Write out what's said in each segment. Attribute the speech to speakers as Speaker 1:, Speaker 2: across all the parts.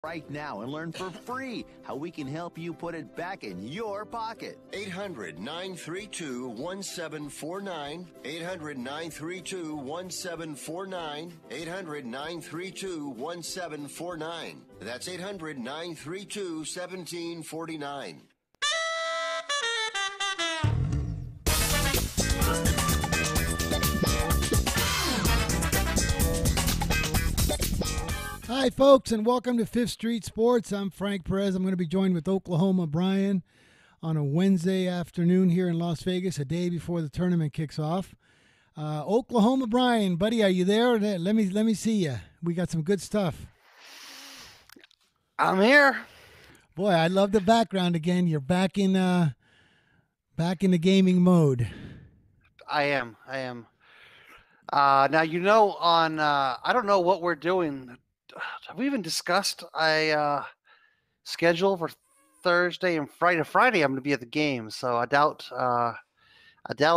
Speaker 1: right now and learn for free how we can help you put it back in your pocket.
Speaker 2: 800-932-1749. 800-932-1749. 800-932-1749. That's 800-932-1749.
Speaker 3: Hi, folks, and welcome to Fifth Street Sports. I'm Frank Perez. I'm going to be joined with Oklahoma Brian on a Wednesday afternoon here in Las Vegas, a day before the tournament kicks off. Oklahoma Brian, buddy, are you there? Let me see you. We got some good stuff.
Speaker 4: I'm here.
Speaker 3: Boy, I love the background again. You're back in the gaming mode.
Speaker 4: I am. Now, I don't know what we're doing. Have we even discussed schedule for Thursday and Friday? Friday, I'm going to be at the game, so I doubt will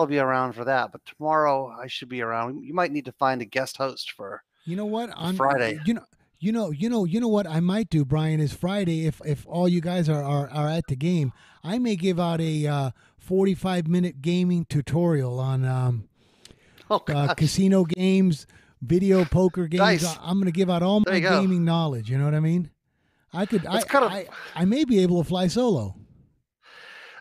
Speaker 4: be around for that. But tomorrow, I should be around. You might need to find a guest host for.
Speaker 3: You know what? On
Speaker 4: Friday.
Speaker 3: You know what I might do, Brian, is Friday. If all you guys are at the game, I may give out a 45-minute gaming tutorial on casino games. Video poker games.
Speaker 4: Nice.
Speaker 3: I'm going to give out all my gaming knowledge. You know what I mean? I may be able to fly solo.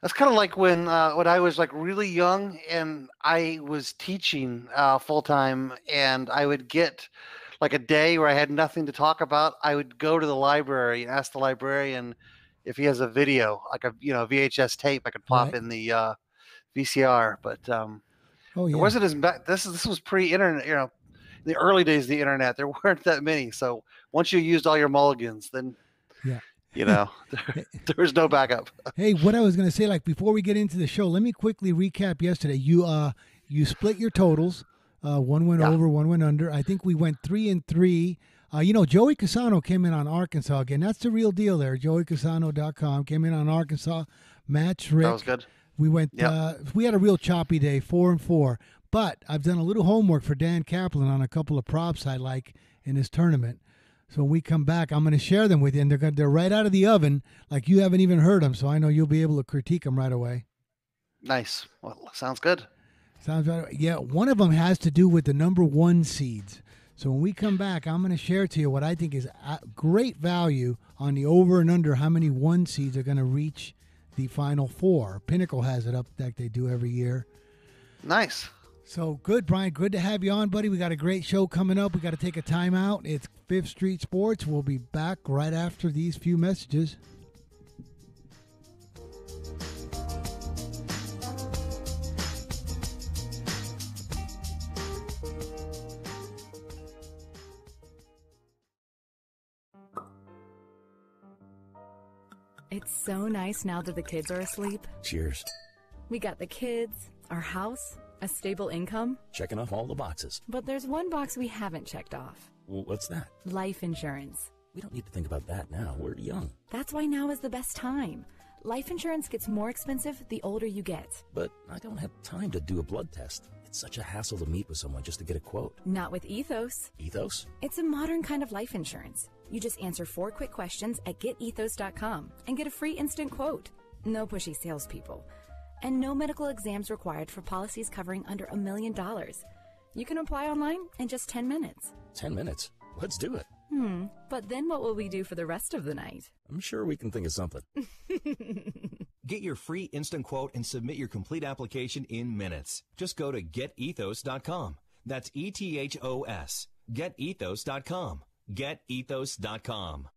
Speaker 4: That's kind of like when I was like really young and I was teaching full time, and I would get like a day where I had nothing to talk about. I would go to the library and ask the librarian if he has a video, like a VHS tape I could pop in the VCR. But it wasn't as bad. This was pre-internet. The early days of the internet, there weren't that many. So once you used all your mulligans, then there was no backup.
Speaker 3: Hey, what I was going to say, like before we get into the show, let me quickly recap yesterday. You split your totals. One went over, one went under. I think we went 3-3. Joey Casano came in on Arkansas again. That's the real deal there. JoeyCasano.com came in on Arkansas. Match Rick.
Speaker 4: That was good.
Speaker 3: We went. We had a real choppy day, 4-4. But I've done a little homework for Dan Kaplan on a couple of props I like in this tournament. So when we come back, I'm going to share them with you, and they're right out of the oven, like you haven't even heard them. So I know you'll be able to critique them right away.
Speaker 4: Nice. Well, sounds good.
Speaker 3: Sounds right. Yeah, one of them has to do with the number 1 seeds. So when we come back, I'm going to share to you what I think is great value on the over and under how many 1 seeds are going to reach the Final Four. Pinnacle has it up like they do every year.
Speaker 4: Nice.
Speaker 3: So good, Brian. Good to have you on, buddy. We got a great show coming up. We got to take a timeout. It's Fifth Street Sports. We'll be back right after these few messages.
Speaker 5: It's so nice now that the kids are asleep.
Speaker 6: Cheers.
Speaker 5: We got the kids, our house, a stable income.
Speaker 6: Checking off all the boxes.
Speaker 5: But there's one box we haven't checked off.
Speaker 6: What's that?
Speaker 5: Life insurance.
Speaker 6: We don't need to think about that now. We're young.
Speaker 5: That's why now is the best time. Life insurance gets more expensive the older you get.
Speaker 6: But I don't have time to do a blood test. It's such a hassle to meet with someone just to get a quote.
Speaker 5: Not with Ethos.
Speaker 6: Ethos?
Speaker 5: It's a modern kind of life insurance. You just answer 4 quick questions at getethos.com and get a free instant quote. No pushy salespeople. And no medical exams required for policies covering under $1 million. You can apply online in just 10 minutes.
Speaker 6: 10 minutes? Let's do it.
Speaker 5: But then what will we do for the rest of the night?
Speaker 6: I'm sure we can think of something.
Speaker 7: Get your free instant quote and submit your complete application in minutes. Just go to getethos.com. That's ETHOS. Getethos.com. Getethos.com.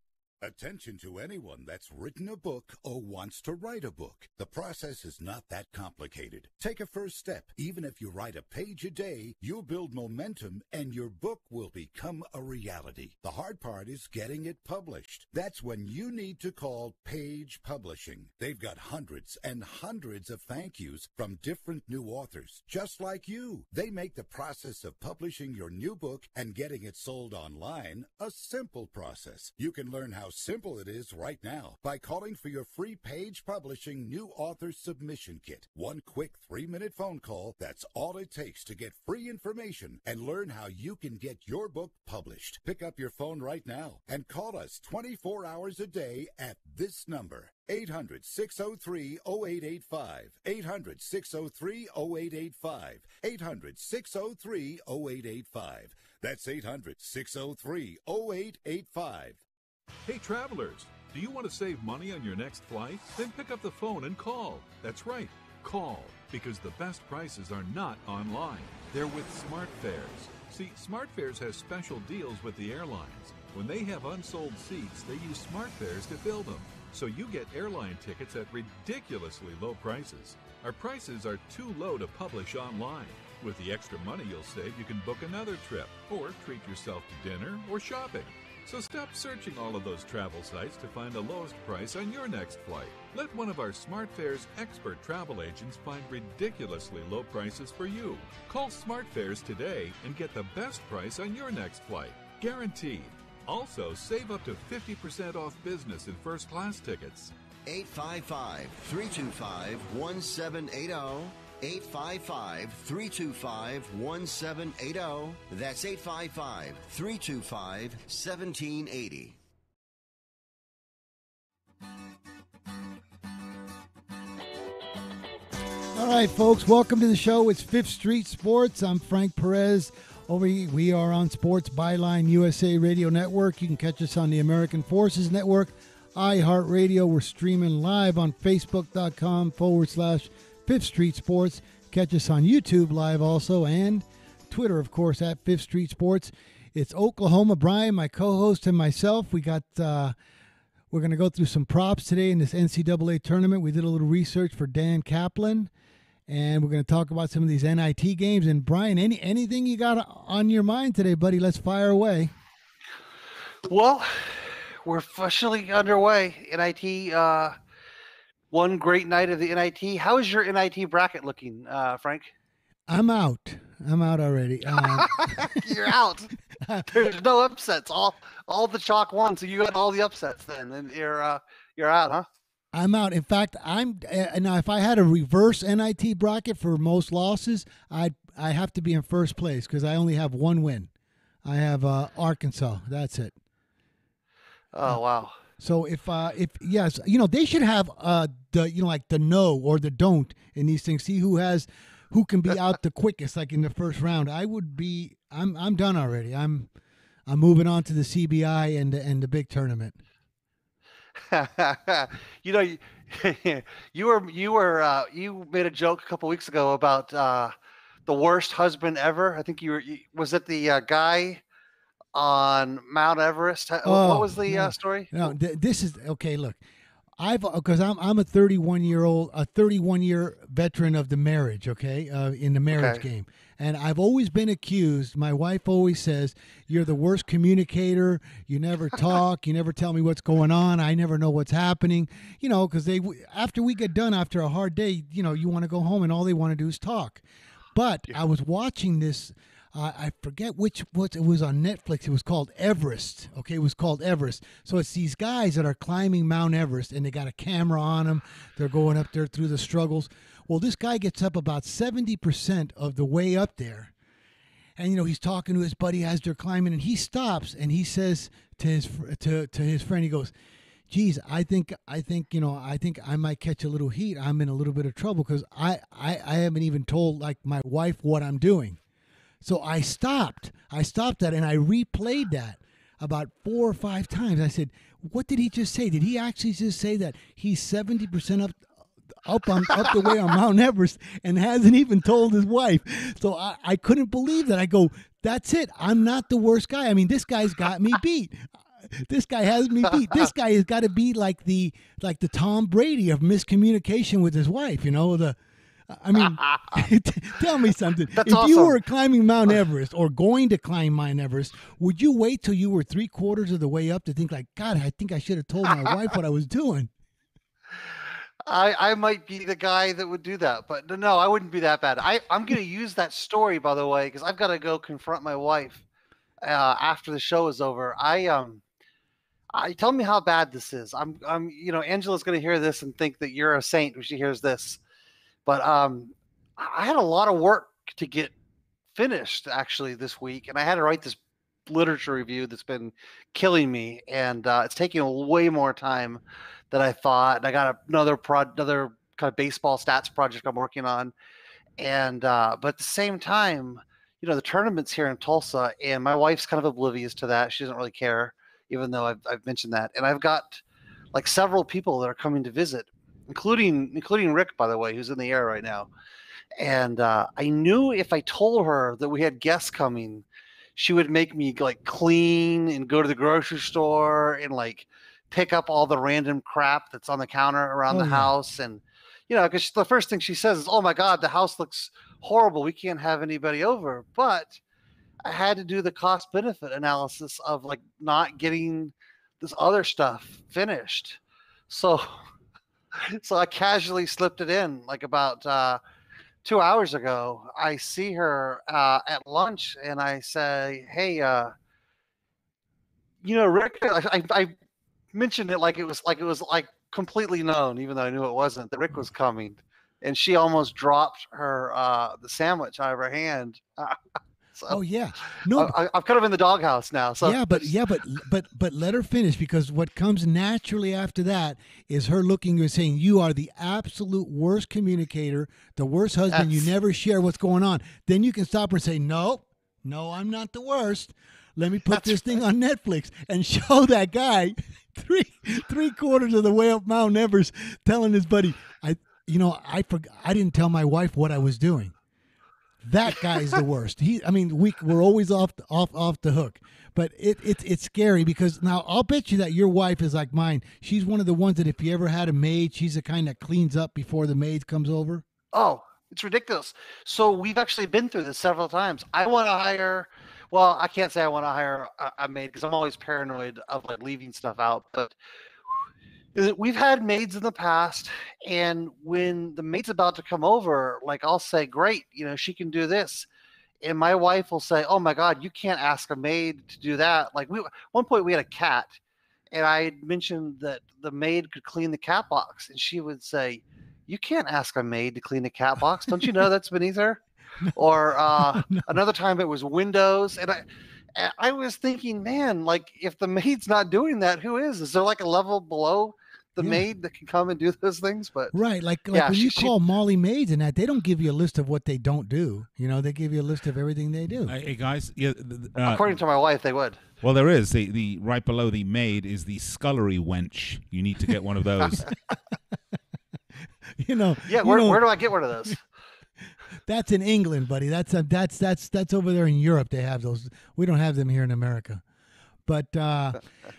Speaker 8: Attention to anyone that's written a book or wants to write a book. The process is not that complicated. Take a first step. Even if you write a page a day, you'll build momentum and your book will become a reality. The hard part is getting it published. That's when you need to call Page Publishing. They've got hundreds and hundreds of thank yous from different new authors, just like you. They make the process of publishing your new book and getting it sold online a simple process. You can learn how simple it is right now by calling for your free Page Publishing New Author Submission Kit. One quick 3-minute phone call, that's all it takes to get free information and learn how you can get your book published. Pick up your phone right now and call us 24 hours a day at this number. 800-603-0885. 800-603-0885. 800-603-0885. That's 800-603-0885.
Speaker 9: Hey travelers, do you want to save money on your next flight? Then pick up the phone and call. That's right, call, because the best prices are not online. They're with SmartFares. See, SmartFares has special deals with the airlines. When they have unsold seats, they use SmartFares to fill them. So you get airline tickets at ridiculously low prices. Our prices are too low to publish online. With the extra money you'll save, you can book another trip or treat yourself to dinner or shopping. So stop searching all of those travel sites to find the lowest price on your next flight. Let one of our SmartFares expert travel agents find ridiculously low prices for you. Call SmartFares today and get the best price on your next flight. Guaranteed. Also, save up to 50% off business and first class tickets.
Speaker 2: 855-325-1780. 855-325-1780. That's 855-325-1780.
Speaker 3: All right, folks, welcome to the show. It's Fifth Street Sports. I'm Frank Perez. We are on Sports Byline USA Radio Network. You can catch us on the American Forces Network, iHeartRadio. We're streaming live on Facebook.com/Fifth Street Sports. Catch us on YouTube live also, and Twitter, of course, at Fifth Street Sports. It's Oklahoma. Brian, my co-host, and myself. We're going to go through some props today in this NCAA tournament. We did a little research for Dan Kaplan. And we're going to talk about some of these NIT games. And Brian, anything you got on your mind today, buddy? Let's fire away.
Speaker 4: Well, we're officially underway. NIT, one great night of the NIT. How is your NIT bracket looking, Frank?
Speaker 3: I'm out. I'm out already.
Speaker 4: You're out. There's no upsets. All the chalk won, so you got all the upsets then, and you're out, huh?
Speaker 3: I'm out. In fact, now if I had a reverse NIT bracket for most losses, I have to be in first place because I only have one win. I have Arkansas. That's it.
Speaker 4: Oh wow.
Speaker 3: So if yes, they should have like the no or the don't in these things. See who can be out the quickest, like in the first round. I'm done already. I'm moving on to the CBI and the big tournament.
Speaker 4: You made a joke a couple weeks ago about the worst husband ever. I think was it the guy on Mount Everest? What was the story?
Speaker 3: No, this is okay. Look, because I'm a 31-year veteran of the marriage. Okay, in the marriage game. And I've always been accused. My wife always says, you're the worst communicator. You never talk. You never tell me what's going on. I never know what's happening. Because after we get done after a hard day, you want to go home and all they want to do is talk. But I was watching this. I forget what it was on Netflix. It was called Everest. Okay, it was called Everest. So it's these guys that are climbing Mount Everest, and they got a camera on them. They're going up there through the struggles. Well, this guy gets up about 70% of the way up there, and he's talking to his buddy as they're climbing, and he stops and he says to his friend, he goes, "Geez, I think I might catch a little heat. I'm in a little bit of trouble because I haven't even told like my wife what I'm doing." So I stopped that and I replayed that about 4 or 5 times. I said, "What did he just say? Did he actually just say that he's 70% up the way on Mount Everest and hasn't even told his wife?" So I couldn't believe that. I go, that's it. I'm not the worst guy. I mean, this guy's got me beat. This guy has me beat. This guy has got to be like the Tom Brady of miscommunication with his wife. Tell me something.
Speaker 4: That's
Speaker 3: if
Speaker 4: awesome.
Speaker 3: You were climbing Mount Everest or going to climb Mount Everest, would you wait till you were 3/4 of the way up to think like, God, I think I should have told my wife what I was doing?
Speaker 4: I might be the guy that would do that, but no, I wouldn't be that bad. I'm going to use that story, by the way, because I've got to go confront my wife after the show is over. I Tell me how bad this is. Angela's going to hear this and think that you're a saint when she hears this. But I had a lot of work to get finished actually this week, and I had to write this literature review that's been killing me, and it's taking way more time than I thought. And I got another kind of baseball stats project I'm working on, and but at the same time, the tournament's here in Tulsa, and my wife's kind of oblivious to that. She doesn't really care, even though I've mentioned that. And I've got like several people that are coming to visit, including Rick, by the way, who's in the air right now. And I knew if I told her that we had guests coming, she would make me like clean and go to the grocery store and like pick up all the random crap that's on the counter around the house. And, because the first thing she says is, "Oh my God, the house looks horrible. We can't have anybody over." But I had to do the cost benefit analysis of like not getting this other stuff finished. So I casually slipped it in like about 2 hours ago. I see her at lunch and I say, "Hey, Rick," I mentioned it like it was completely known, even though I knew it wasn't, that Rick was coming. And she almost dropped her the sandwich out of her hand.
Speaker 3: So, no,
Speaker 4: I'm kind of in the doghouse now. So
Speaker 3: but let her finish, because what comes naturally after that is her looking and saying, "You are the absolute worst communicator, the worst husband. You never share what's going on." Then you can stop her and say, "No, I'm not the worst. Let me put this thing on Netflix," and show that guy three quarters of the way up Mount Everest, telling his buddy, I didn't tell my wife what I was doing." That guy is the worst. We're always off the hook, but it's scary, because now I'll bet you that your wife is like mine. She's one of the ones that if you ever had a maid, she's the kind that cleans up before the maid comes over.
Speaker 4: Oh, it's ridiculous. So we've actually been through this several times. I want to hire. Well, I can't say I want to hire a maid because I'm always paranoid of like leaving stuff out, but we've had maids in the past, and when the maid's about to come over, like I'll say, "Great, she can do this," and my wife will say, "Oh my God, you can't ask a maid to do that." Like one point we had a cat, and I mentioned that the maid could clean the cat box, and she would say, "You can't ask a maid to clean the cat box. Don't you know that's beneath her?" Or another time it was windows, and I was thinking, man, like if the maid's not doing that, who is? Is there like a level below the maid that can come and do those things? But
Speaker 3: right, like when you call Molly maids and that, they don't give you a list of what they don't do. They give you a list of everything they do.
Speaker 10: Hey guys,
Speaker 4: according to my wife, they would.
Speaker 10: Well, there is the right below the maid is the scullery wench. You need to get one of those.
Speaker 4: Where do I get one of those?
Speaker 3: That's in England, buddy. That's over there in Europe. They have those. We don't have them here in America. But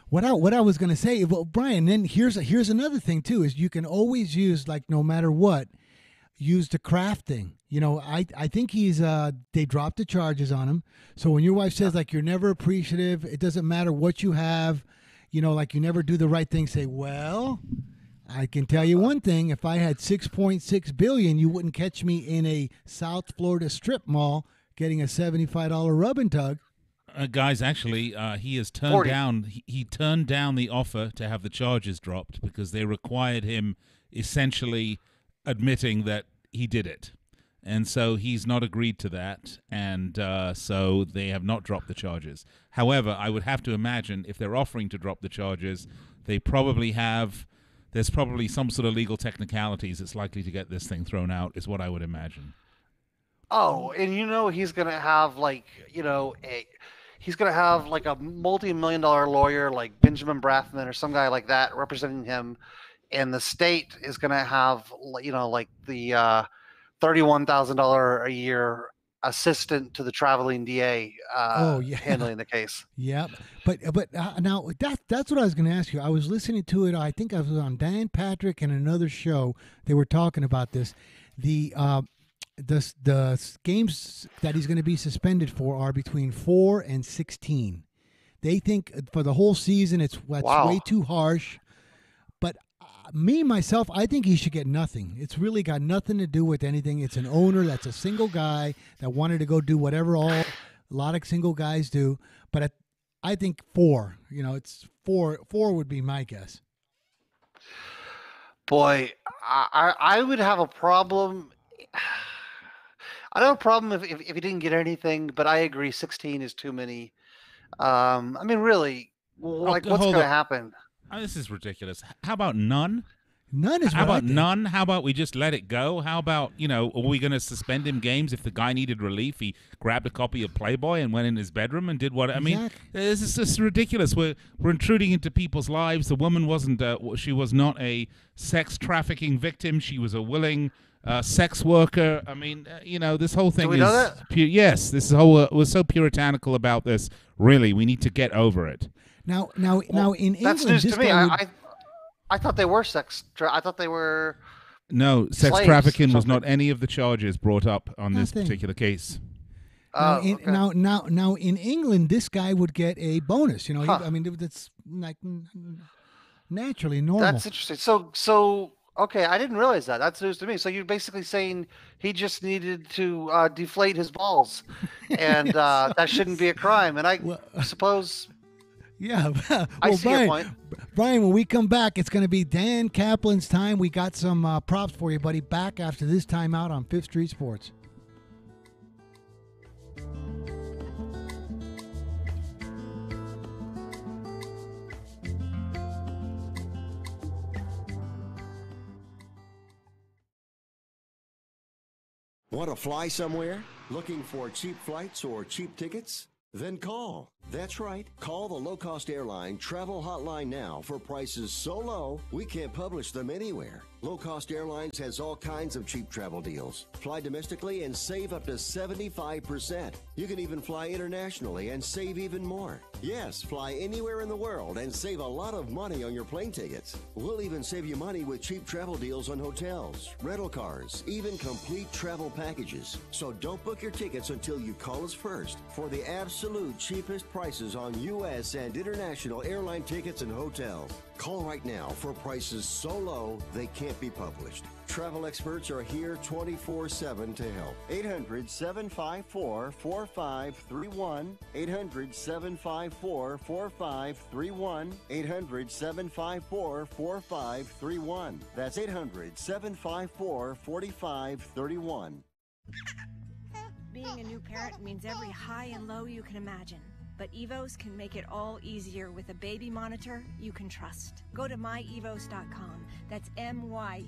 Speaker 3: what I was going to say, well, Brian, then here's another thing too, is you can always use, like, no matter what, use the craft thing. I think they dropped the charges on him. So when your wife says like you're never appreciative, it doesn't matter what you have, like you never do the right thing, say, "Well, I can tell you one thing, if I had $6.6 billion, you wouldn't catch me in a South Florida strip mall getting a $75 rub and tug."
Speaker 10: Guys, actually, he has turned
Speaker 4: 40.
Speaker 10: down. He turned down the offer to have the charges dropped because they required him essentially admitting that he did it, and so he's not agreed to that, and so they have not dropped the charges. However, I would have to imagine if they're offering to drop the charges, they probably have. There's probably some sort of legal technicalities that's likely to get this thing thrown out, is what I would imagine.
Speaker 4: Oh, and he's going to have he's going to have like a multi-million-dollar lawyer like Benjamin Brathman or some guy like that representing him, and the state is going to have like the $31,000 a year assistant to the traveling DA handling the case.
Speaker 3: Yeah, but now that's what I was going to ask you. I was listening to it. I think I was on Dan Patrick and another show. They were talking about this. The games that he's going to be suspended for are between 4 and 16. They think for the whole season that's way too harsh. But myself, I think he should get nothing. It's really got nothing to do with anything. It's an owner that's a single guy that wanted to go do whatever a lot of single guys do. But I think 4. It's 4. 4 would be my guess.
Speaker 4: Boy, I would have a problem. I don't have a problem if he didn't get anything, but I agree 16 is too many. I mean, really, like what's going to happen?
Speaker 10: Oh, this is ridiculous. How about none?
Speaker 3: None is
Speaker 10: How
Speaker 3: what I
Speaker 10: about
Speaker 3: think.
Speaker 10: none? How about we just let it go? How about, are we going to suspend him games if the guy needed relief? He grabbed a copy of Playboy and went in his bedroom and did what? I mean, this is just ridiculous. We're intruding into people's lives. The woman wasn't, she was not a sex trafficking victim. She was a willing sex worker. I mean, this whole thing
Speaker 4: Do we know that?
Speaker 10: Yes, this whole, we're so puritanical about this. Really, we need to get over it.
Speaker 3: Now in England,
Speaker 4: That's news
Speaker 3: this
Speaker 4: to me.
Speaker 3: guy would-
Speaker 4: I thought they were I thought they were.
Speaker 10: No, sex
Speaker 4: slaves
Speaker 10: trafficking
Speaker 4: or
Speaker 10: was not
Speaker 4: something.
Speaker 10: any of the charges brought up on this
Speaker 3: Nothing.
Speaker 10: particular case.
Speaker 3: Now,
Speaker 4: Okay.
Speaker 3: now in England, this guy would get a bonus.
Speaker 4: Huh.
Speaker 3: I mean, that's like naturally normal.
Speaker 4: That's interesting. So okay, I didn't realize that. That's news to me. So you're basically saying he just needed to deflate his balls, and that shouldn't be a crime. And I suppose.
Speaker 3: Yeah. Well,
Speaker 4: I see your point.
Speaker 3: Brian, when we come back, it's going to be Dan Kaplan's time. We got some props for you, buddy. Back after this time out on Fifth Street Sports.
Speaker 2: Want to fly somewhere? Looking for cheap flights or cheap tickets? Then call. That's right. Call the low-cost airline travel hotline now for prices so low we can't publish them anywhere. Low-cost airlines has all kinds of cheap travel deals. Fly domestically and save up to 75%. You can even fly internationally and save even more. Yes, fly anywhere in the world and save a lot of money on your plane tickets. We'll even save you money with cheap travel deals on hotels, rental cars, even complete travel packages. So don't book your tickets until you call us first for the absolute cheapest prices on U.S. and international airline tickets and hotels. Call right now for prices so low they can't be published. Travel experts are here 24/7 to help. 800-754-4531. 800-754-4531. 800-754-4531. That's 800-754-4531.
Speaker 11: Being a new parent means every high and low you can imagine. But Evos can make it all easier with a baby monitor you can trust. Go to myevos.com, that's MYEVOZ.com,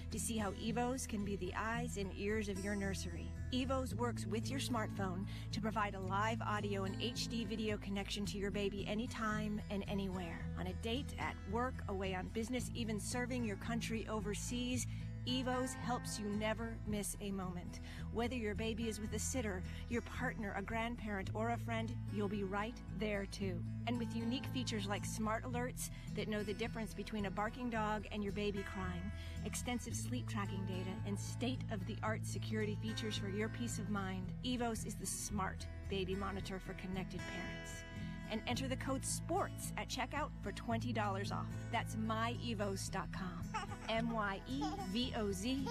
Speaker 11: to see how Evos can be the eyes and ears of your nursery. Evos works with your smartphone to provide a live audio and HD video connection to your baby anytime and anywhere. On a date, at work, away on business, even serving your country overseas, Evos helps you never miss a moment. Whether your baby is with a sitter, your partner, a grandparent, or a friend, you'll be right there too. And with unique features like smart alerts that know the difference between a barking dog and your baby crying, extensive sleep tracking data, and state-of-the-art security features for your peace of mind, Evos is the smart baby monitor for connected parents. And enter the code SPORTS at checkout for $20 off. That's myevos.com. MYEVOZ.com.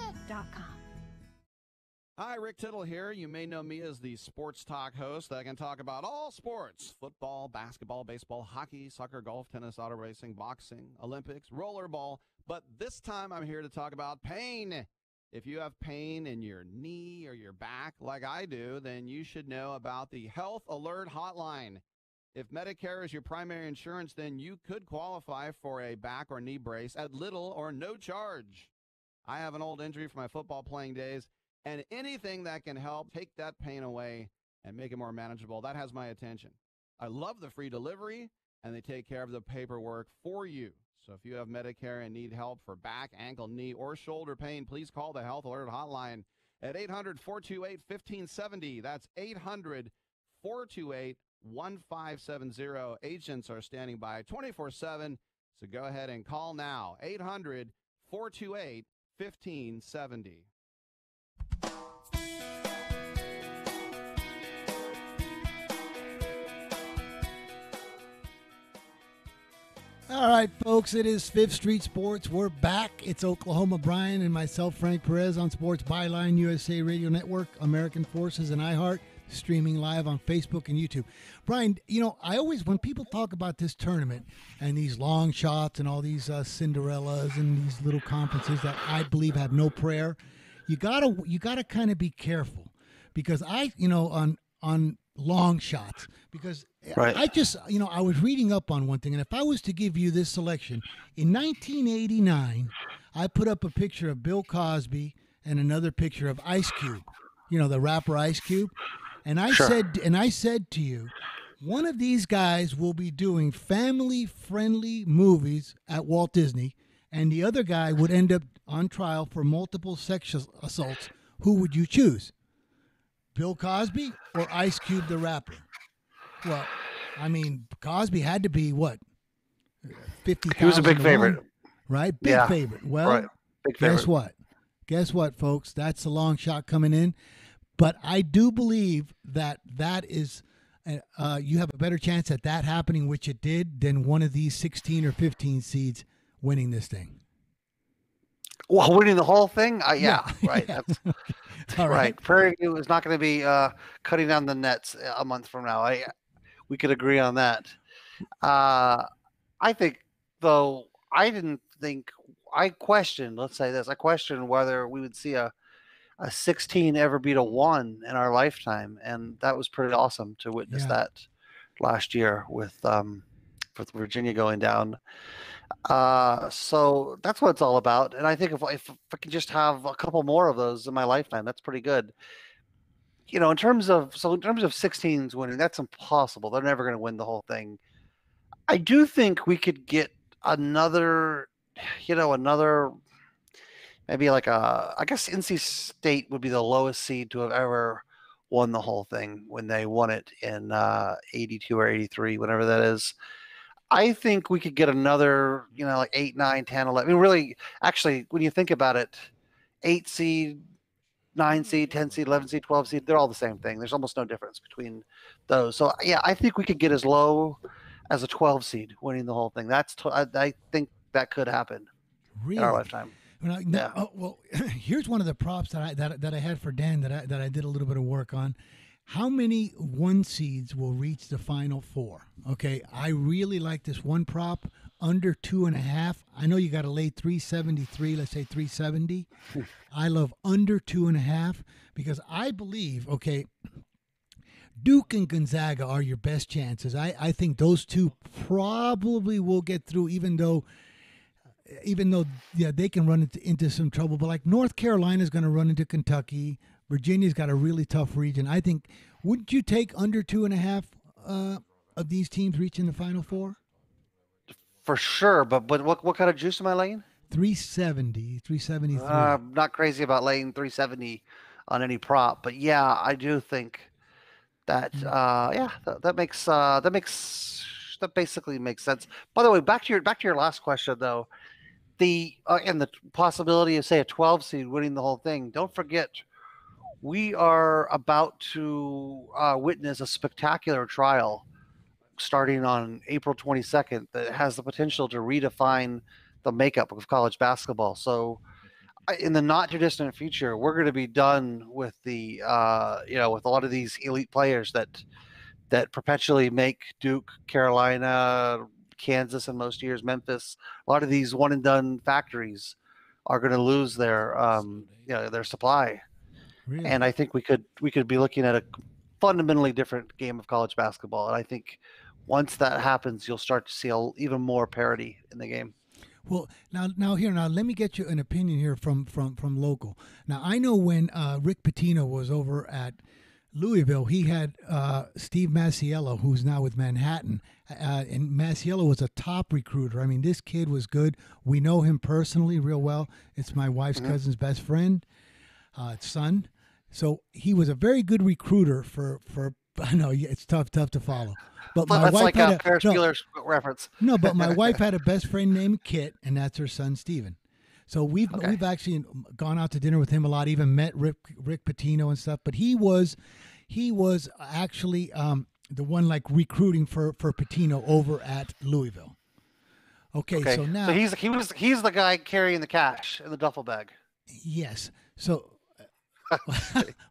Speaker 12: Hi, Rick Tittle here. You may know me as the Sports Talk host that can talk about all sports: football, basketball, baseball, hockey, soccer, golf, tennis, auto racing, boxing, Olympics, rollerball. But this time I'm here to talk about pain. If you have pain in your knee or your back like I do, then you should know about the Health Alert Hotline. If Medicare is your primary insurance, then you could qualify for a back or knee brace at little or no charge. I have an old injury from my football playing days, and anything that can help take that pain away and make it more manageable, that has my attention. I love the free delivery, and they take care of the paperwork for you. So if you have Medicare and need help for back, ankle, knee, or shoulder pain, please call the Health Alert Hotline at 800-428-1570. That's 800-428-1570. 1570. Agents are standing by 24/7, so go ahead and call now. 800-428-1570.
Speaker 3: All right, folks, it is Fifth Street Sports. We're back. It's Oklahoma Brian and myself, Frank Perez, on Sports Byline, USA Radio Network, American Forces, and iHeart. streaming live on Facebook and YouTube. Brian, you know, I always, when people talk about this tournament and these long shots and all these Cinderellas and these little conferences that I believe have no prayer, you gotta kind of be careful, because on long shots, because
Speaker 4: right.
Speaker 3: I just, I was reading up on one thing, and if I was to give you this selection, in 1989, I put up a picture of Bill Cosby and another picture of Ice Cube, the rapper Ice Cube, and I said to you, one of these guys will be doing family-friendly movies at Walt Disney, and the other guy would end up on trial for multiple sexual assaults. Who would you choose? Bill Cosby or Ice Cube the rapper? Well, I mean, Cosby had to be what? 50,000.
Speaker 4: He was a big favorite,
Speaker 3: right? Big favorite. Well,
Speaker 4: right. Big
Speaker 3: guess
Speaker 4: favorite.
Speaker 3: what? Guess what, folks? That's a long shot coming in, but I do believe that is. You have a better chance at that happening, which it did, than one of these 16 or 15 seeds winning this thing.
Speaker 4: Well, winning the whole thing? Yeah, right.
Speaker 3: Yeah.
Speaker 4: That's
Speaker 3: All right.
Speaker 4: Prairie View is not going to be cutting down the nets a month from now. We could agree on that. I think, though, I questioned whether we would see a 16 ever beat a 1 in our lifetime, and that was pretty awesome to witness that last year with Virginia going down. So that's what it's all about, and I think if I can just have a couple more of those in my lifetime, that's pretty good. In terms of 16s winning, that's impossible. They're never going to win the whole thing. I do think we could get another maybe like I guess NC State would be the lowest seed to have ever won the whole thing when they won it in 82 or 83, whenever that is. I think we could get another, like 8, 9, 10, 11. I mean, really, actually, when you think about it, 8 seed, 9 seed, 10 seed, 11 seed, 12 seed, they're all the same thing. There's almost no difference between those. So, yeah, I think we could get as low as a 12 seed winning the whole thing. I think that could happen in our lifetime.
Speaker 3: Well, here's one of the props that I had for Dan that I did a little bit of work on. How many 1 seeds will reach the Final Four? Okay, I really like this one prop, under 2.5. I know you got to lay 373, let's say 370. I love under 2.5 because I believe, Duke and Gonzaga are your best chances. I think those two probably will get through, even though they can run into some trouble. But like North Carolina's going to run into Kentucky. Virginia's got a really tough region. I think, wouldn't you take under 2.5 of these teams reaching the Final Four? For
Speaker 4: sure, but what kind of juice am I laying?
Speaker 3: 370, 373.
Speaker 4: I'm not crazy about laying 370 on any prop, but yeah, I do think that that basically makes sense. By the way, back to your last question though, and the possibility of, say, a 12 seed winning the whole thing. Don't forget, we are about to witness a spectacular trial starting on April 22nd that has the potential to redefine the makeup of college basketball. So in the not too distant future, we're going to be done with with a lot of these elite players that perpetually make Duke, Carolina, Kansas, and most years Memphis. A lot of these one and done factories are going to lose their supply. Really? And I think we could be looking at a fundamentally different game of college basketball. And I think once that happens, you'll start to see even more parity in the game.
Speaker 3: Well, now let me get you an opinion here from local. Now, I know when Rick Pitino was over at Louisville, he had Steve Masiello, who's now with Manhattan, and Masiello was a top recruiter. I mean, this kid was good. We know him personally real well. It's my wife's cousin's best friend, son. So he was a very good recruiter for I know it's tough to follow. But my
Speaker 4: that's
Speaker 3: wife
Speaker 4: like
Speaker 3: had
Speaker 4: a Ferris Bueller's reference.
Speaker 3: No, but my wife had a best friend named Kit, and that's her son Steven. So we've actually gone out to dinner with him a lot, even met Rick Pitino and stuff. But he was actually the one like recruiting for Pitino over at Louisville. Okay, so now
Speaker 4: he's the guy carrying the cash in the duffel bag.
Speaker 3: Yes. So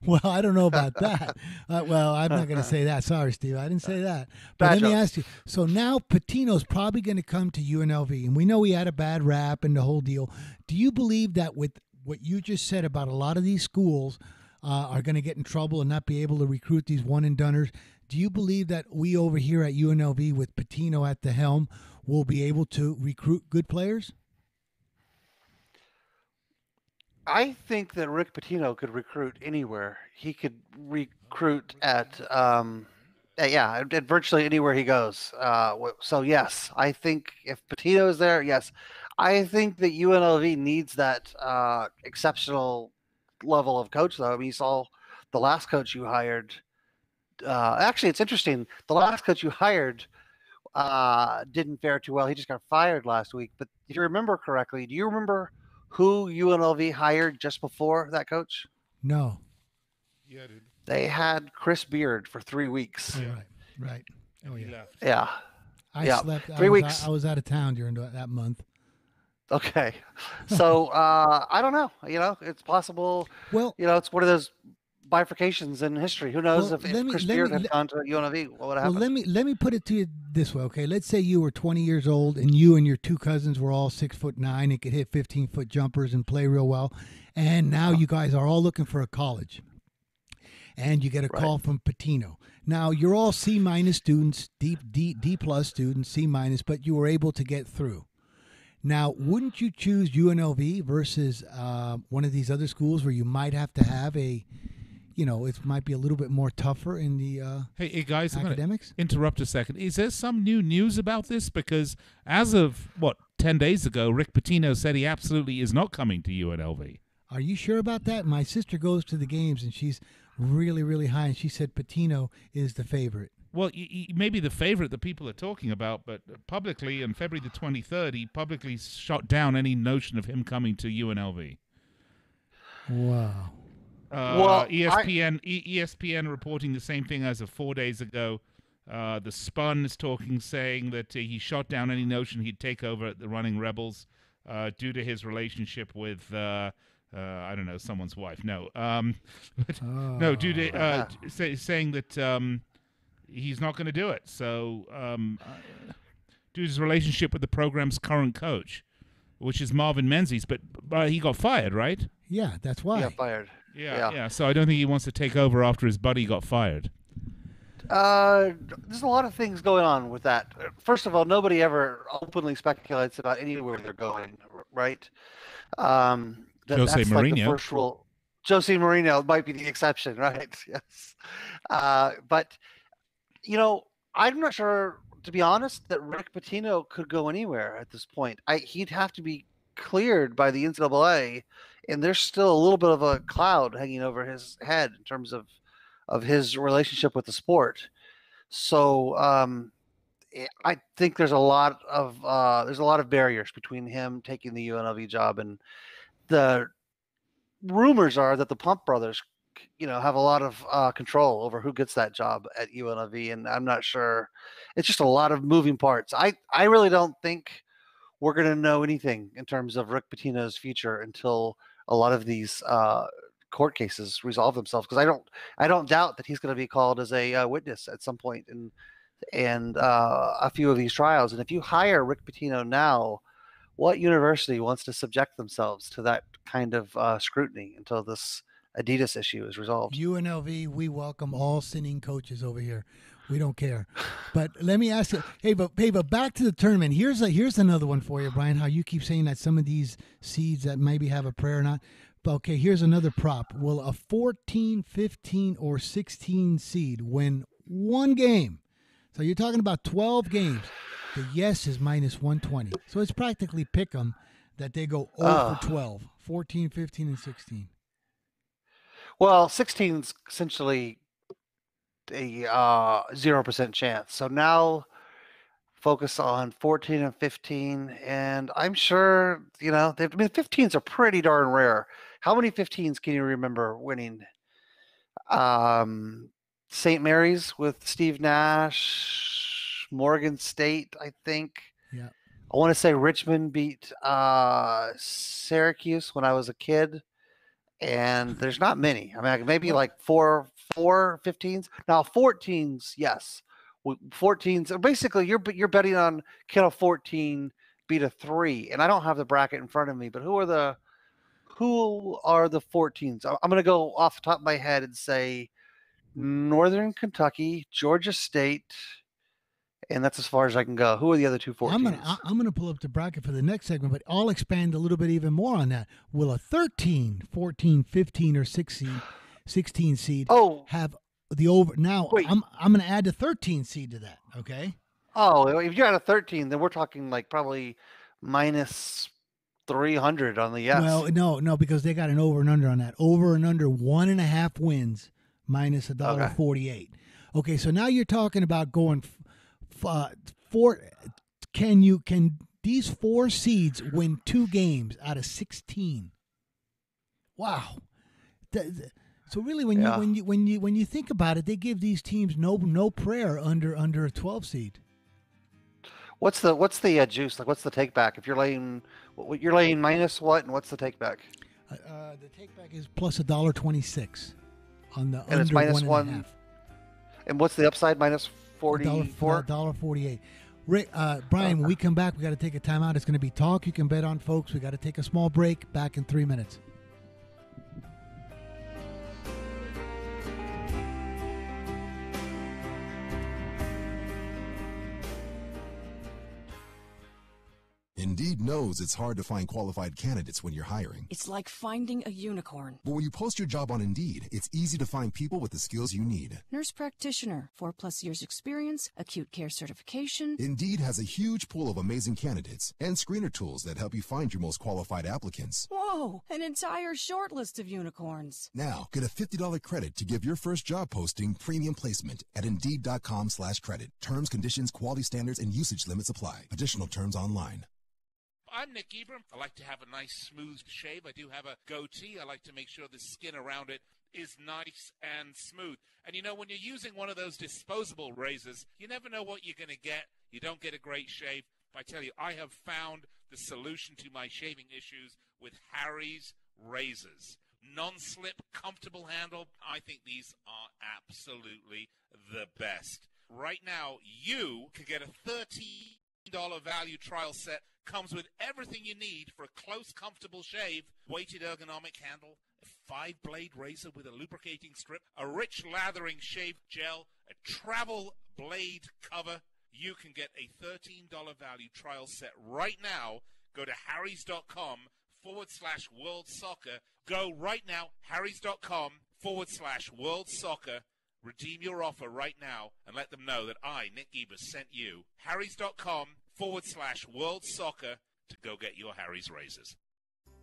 Speaker 3: Well, I don't know about that. Well, I'm not going to say that. Sorry, Steve. I didn't say that. But
Speaker 4: Bad
Speaker 3: let me
Speaker 4: joke.
Speaker 3: ask you. So now Patino's probably going to come to UNLV, and we know he had a bad rap and the whole deal. Do you believe that with what you just said about a lot of these schools are going to get in trouble and not be able to recruit these one-and-doners, do you believe that we over here at UNLV with Patino at the helm will be able to recruit good players?
Speaker 4: I think that Rick Pitino could recruit anywhere. He could recruit at virtually anywhere he goes. So yes, I think if Pitino is there, yes, I think that UNLV needs that exceptional level of coach. Though I mean, you saw the last coach you hired. Actually, it's interesting. The last coach you hired didn't fare too well. He just got fired last week. But if you remember correctly, do you remember who UNLV hired just before that coach?
Speaker 3: No.
Speaker 10: Yeah, dude.
Speaker 4: They had Chris Beard for 3 weeks.
Speaker 3: Oh, right. Oh,
Speaker 10: He
Speaker 3: yeah.
Speaker 10: left.
Speaker 4: Yeah.
Speaker 3: I slept.
Speaker 4: 3 weeks.
Speaker 3: I was out of town during that month.
Speaker 4: Okay. So I don't know. It's possible.
Speaker 3: Well,
Speaker 4: it's one of those bifurcations in history. Who knows if Chris Beard had gone to UNLV, what would have happened?
Speaker 3: Well, let me put it to you this way, okay? Let's say you were 20 years old and you and your two cousins were all 6'9" and could hit 15-foot jumpers and play real well, and now you guys are all looking for a college, and you get a call from Pitino. Now you're all C- students, D plus students, C-, but you were able to get through. Now, wouldn't you choose UNLV versus one of these other schools where you might have to have it might be a little bit more tougher in the
Speaker 10: Hey guys,
Speaker 3: academics?
Speaker 10: I'm gonna interrupt a second. Is there some new news about this? Because as of 10 days ago, Rick Pitino said he absolutely is not coming to UNLV.
Speaker 3: Are you sure about that? My sister goes to the games and she's really, really high, and she said Pitino is the favorite.
Speaker 10: Well, maybe the favorite that people are talking about, but publicly on February the 23rd, he publicly shot down any notion of him coming to UNLV.
Speaker 3: Wow.
Speaker 10: ESPN reporting the same thing as of 4 days ago. The Spun is saying that he shot down any notion he'd take over at the Running Rebels due to his relationship with I don't know, someone's wife. No, no, due to saying that he's not going to do it. So due to his relationship with the program's current coach, which is Marvin Menzies, but he got fired, right?
Speaker 3: Yeah, that's why.
Speaker 4: He got fired.
Speaker 10: Yeah. So I don't think he wants to take over after his buddy got fired.
Speaker 4: There's a lot of things going on with that. First of all, nobody ever openly speculates about anywhere they're going, right?
Speaker 10: Jose
Speaker 4: that's
Speaker 10: Mourinho.
Speaker 4: Like the first rule. Jose Mourinho might be the exception, right? Yes. But, I'm not sure, to be honest, that Rick Pitino could go anywhere at this point. He'd have to be cleared by the NCAA, and there's still a little bit of a cloud hanging over his head in terms of his relationship with the sport. So I think there's a lot of barriers between him taking the UNLV job, and the rumors are that the Pump brothers, have a lot of control over who gets that job at UNLV, and I'm not sure. It's just a lot of moving parts. I really don't think we're going to know anything in terms of Rick Pitino's future until a lot of these court cases resolve themselves, because I don't doubt that he's going to be called as a witness at some point in a few of these trials. And if you hire Rick Pitino now, what university wants to subject themselves to that kind of scrutiny until this Adidas issue is resolved?
Speaker 3: UNLV, we welcome all sinning coaches over here. We don't care. But let me ask you, hey, but back to the tournament. Here's another one for you, Brian, how you keep saying that some of these seeds that maybe have a prayer or not. But okay, here's another prop. Will a 14, 15, or 16 seed win one game? So you're talking about 12 games. The yes is minus 120. So it's practically pick 'em that they go 0 for 12, 14, 15, and 16.
Speaker 4: Well, 16 is essentially a 0% chance. So now focus on 14 and 15, and I'm sure 15s are pretty darn rare. How many 15s can you remember winning? St. Mary's with Steve Nash, Morgan State, I think.
Speaker 3: Yeah.
Speaker 4: I want to say Richmond beat Syracuse when I was a kid. and there's not many. I mean, like maybe like four 15s. Now 14s, yes. 14s. Basically, you're betting on can a 14 beat a 3, and I don't have the bracket in front of me. But who are the 14s? I'm going to go off the top of my head and say Northern Kentucky, Georgia State, and that's as far as I can go. Who are the other two 14s?
Speaker 3: I'm gonna pull up the bracket for the next segment, but I'll expand a little bit even more on that. Will a 13, 14, 15, or 16 seed have the over? Now, I'm going to add the 13 seed to that, okay?
Speaker 4: Oh, if you're at a 13, then we're talking like probably minus 300 on the yes.
Speaker 3: Well, no, because they got an over and under on that. Over and under 1.5 wins minus $1.48. Okay, so now you're talking about going Can these 4 seeds win 2 games out of 16? Wow. So really, when you think about it, they give these teams no prayer under a 12 seed.
Speaker 4: What's the juice? Like, what's the take back? If you're laying minus what, and what's the take back?
Speaker 3: The take back is plus $1.26 on the
Speaker 4: and
Speaker 3: under
Speaker 4: it's minus
Speaker 3: 1.5.
Speaker 4: And what's the upside? Minus 44.
Speaker 3: $1.48. Rick, Brian, when we come back, we got to take a timeout. It's going to be talk you can bet on, folks. We got to take a small break. Back in 3 minutes.
Speaker 13: Indeed knows it's hard to find qualified candidates when you're hiring.
Speaker 14: It's like finding a unicorn.
Speaker 13: But when you post your job on Indeed, it's easy to find people with the skills you need.
Speaker 14: Nurse practitioner, 4+ years experience, acute care certification.
Speaker 13: Indeed has a huge pool of amazing candidates and screener tools that help you find your most qualified applicants.
Speaker 14: Whoa, an entire short list of unicorns.
Speaker 13: Now, get a $50 credit to give your first job posting premium placement at Indeed.com/credit. Terms, conditions, quality standards, and usage limits apply. Additional terms online.
Speaker 10: I'm Nick Ebram. I like to have a nice smooth shave. I do have a goatee. I like to make sure the skin around it is nice and smooth. And you know, when you're using one of those disposable razors, you never know what you're going to get. You don't get a great shave. But I tell you, I have found the solution to my shaving issues with Harry's razors. Non-slip, comfortable handle. I think these are absolutely the best. Right now, you can get a $13 value trial set. Comes with everything you need for a close, comfortable shave. Weighted ergonomic handle, a 5-blade razor with a lubricating strip, a rich lathering shave gel, a travel blade cover. You can get a $13 value trial set right now. Go to harrys.com/World Soccer. Go right now, harrys.com/World Soccer. Redeem your offer right now and let them know that I, Nick Ebers, sent you. harrys.com/World Soccer to go get your Harry's razors.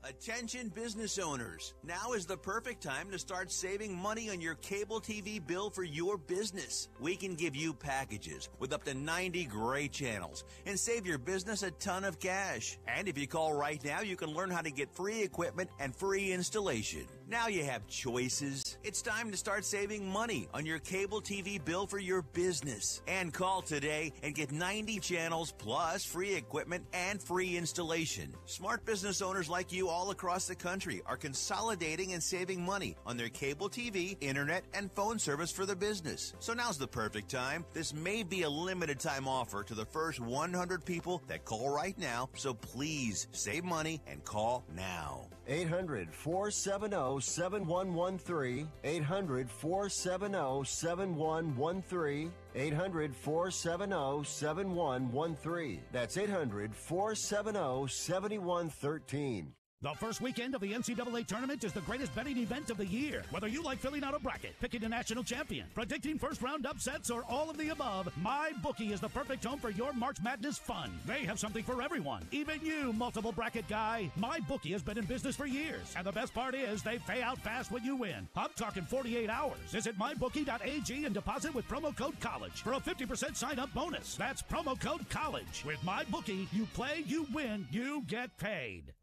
Speaker 15: Attention business owners. Now is the perfect time to start saving money on your cable TV bill for your business. We can give you packages with up to 90 great channels and save your business a ton of cash. And if you call right now, you can learn how to get free equipment and free installation. Now you have choices. It's time to start saving money on your cable TV bill for your business. And call today and get 90 channels plus free equipment and free installation. Smart business owners like you all across the country are consolidating and saving money on their cable TV, internet, and phone service for their business. So now's the perfect time. This may be a limited time offer to the first 100 people that call right now. So please save money and call now.
Speaker 2: 800-470-7113. 800-470-7113. 800-470-7113. That's 800-470-7113.
Speaker 16: The first weekend of the NCAA tournament is the greatest betting event of the year. Whether you like filling out a bracket, picking a national champion, predicting first-round upsets, or all of the above, MyBookie is the perfect home for your March Madness fun. They have something for everyone, even you, multiple bracket guy. MyBookie has been in business for years, and the best part is they pay out fast when you win. I'm talking 48 hours. Visit mybookie.ag and deposit with promo code COLLEGE for a 50% sign-up bonus. That's promo code COLLEGE. With MyBookie, you play, you win, you get paid.